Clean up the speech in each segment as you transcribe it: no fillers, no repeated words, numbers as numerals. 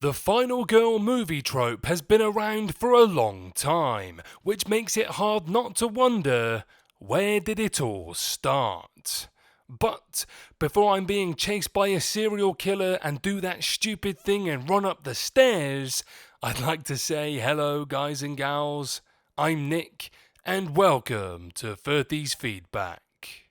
The final girl movie trope has been around for a long time, which makes it hard not to wonder, where did it all start? But before I'm being chased by a serial killer and do that stupid thing and run up the stairs, I'd like to say hello, guys and gals. I'm Nick, and welcome to 30's Feedback.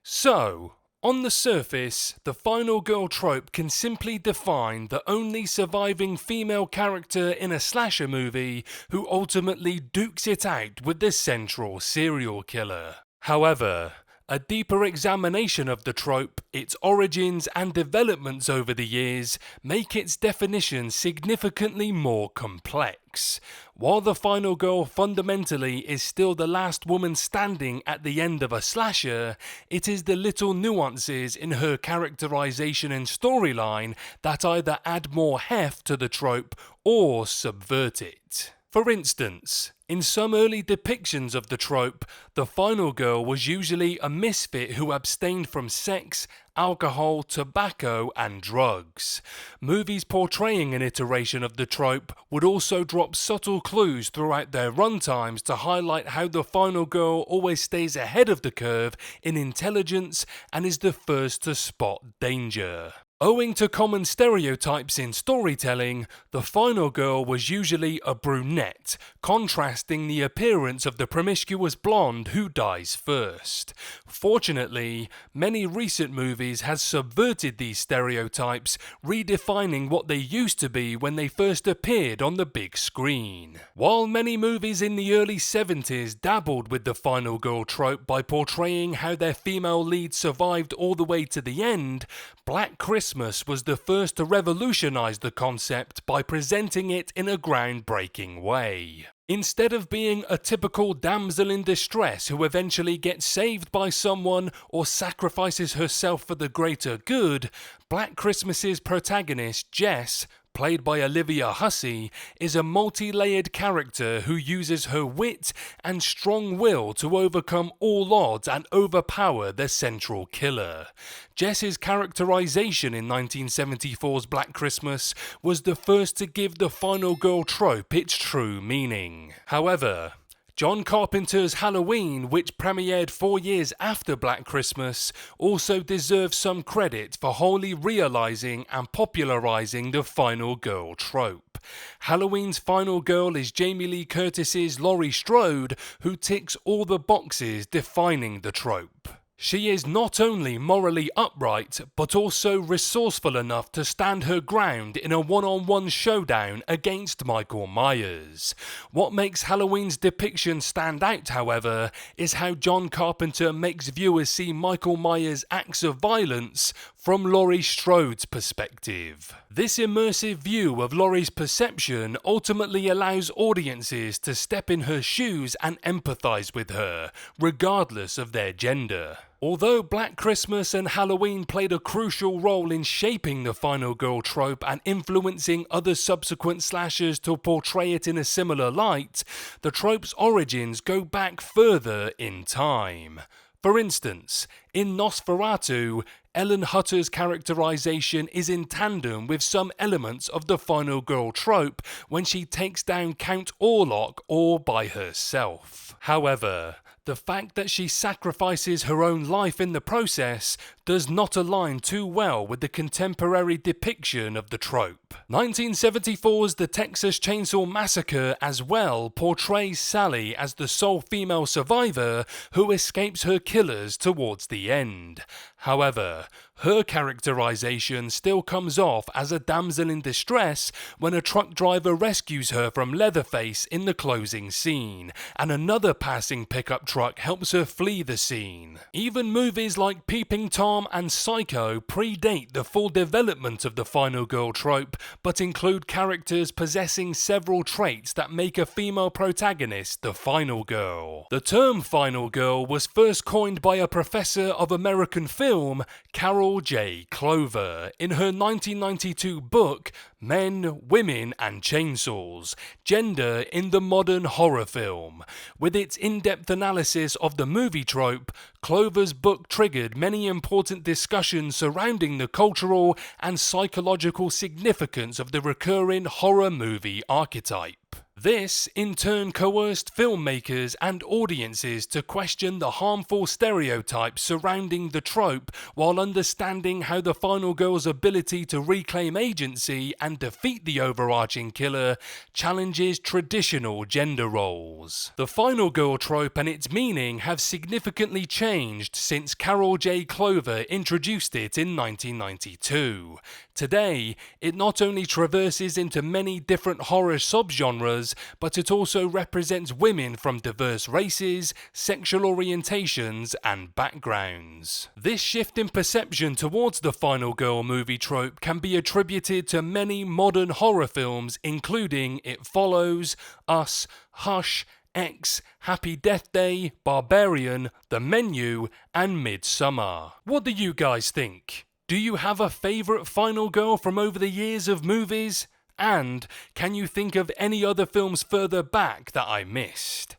So, on the surface, the final girl trope can simply define the only surviving female character in a slasher movie who ultimately dukes it out with the central serial killer. However, a deeper examination of the trope, its origins and developments over the years make its definition significantly more complex. While the final girl fundamentally is still the last woman standing at the end of a slasher, it is the little nuances in her characterization and storyline that either add more heft to the trope or subvert it. For instance, in some early depictions of the trope, the final girl was usually a misfit who abstained from sex, alcohol, tobacco, and drugs. Movies portraying an iteration of the trope would also drop subtle clues throughout their runtimes to highlight how the final girl always stays ahead of the curve in intelligence and is the first to spot danger. Owing to common stereotypes in storytelling, the final girl was usually a brunette, contrasting the appearance of the promiscuous blonde who dies first. Fortunately, many recent movies has subverted these stereotypes, redefining what they used to be when they first appeared on the big screen. While many movies in the early 70s dabbled with the final girl trope by portraying how their female lead survived all the way to the end, Black Christmas was the first to revolutionize the concept by presenting it in a groundbreaking way. Instead of being a typical damsel in distress who eventually gets saved by someone or sacrifices herself for the greater good, Black Christmas's protagonist, Jess, played by Olivia Hussey, is a multi-layered character who uses her wit and strong will to overcome all odds and overpower the central killer. Jess's characterization in 1974's Black Christmas was the first to give the final girl trope its true meaning. However, John Carpenter's Halloween, which premiered 4 years after Black Christmas, also deserves some credit for wholly realizing and popularizing the final girl trope. Halloween's final girl is Jamie Lee Curtis's Laurie Strode, who ticks all the boxes defining the trope. She is not only morally upright, but also resourceful enough to stand her ground in a one-on-one showdown against Michael Myers. What makes Halloween's depiction stand out, however, is how John Carpenter makes viewers see Michael Myers' acts of violence from Laurie Strode's perspective. This immersive view of Laurie's perception ultimately allows audiences to step in her shoes and empathize with her, regardless of their gender. Although Black Christmas and Halloween played a crucial role in shaping the final girl trope and influencing other subsequent slashers to portray it in a similar light, the trope's origins go back further in time. For instance, in Nosferatu, Ellen Hutter's characterization is in tandem with some elements of the final girl trope when she takes down Count Orlok all by herself. However, the fact that she sacrifices her own life in the process does not align too well with the contemporary depiction of the trope. 1974's The Texas Chainsaw Massacre as well portrays Sally as the sole female survivor who escapes her killers towards the end. However, her characterization still comes off as a damsel in distress when a truck driver rescues her from Leatherface in the closing scene, and another passing pickup truck helps her flee the scene. Even movies like Peeping Tom and Psycho predate the full development of the final girl trope, but include characters possessing several traits that make a female protagonist the final girl. The term final girl was first coined by a professor of American film, Carol J. Clover, in her 1992 book, Men, Women and Chainsaws, Gender in the Modern Horror Film. With its in-depth analysis of the movie trope, Clover's book triggered many important discussions surrounding the cultural and psychological significance significance of the recurring horror movie archetype. This, in turn, coerced filmmakers and audiences to question the harmful stereotypes surrounding the trope while understanding how the final girl's ability to reclaim agency and defeat the overarching killer challenges traditional gender roles. The final girl trope and its meaning have significantly changed since Carol J. Clover introduced it in 1992. Today, it not only traverses into many different horror subgenres, but it also represents women from diverse races, sexual orientations, and backgrounds. This shift in perception towards the final girl movie trope can be attributed to many modern horror films, including It Follows, Us, Hush, X, Happy Death Day, Barbarian, The Menu, and Midsummer. What do you guys think? Do you have a favourite final girl from over the years of movies? And can you think of any other films further back that I missed?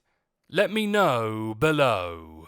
Let me know below.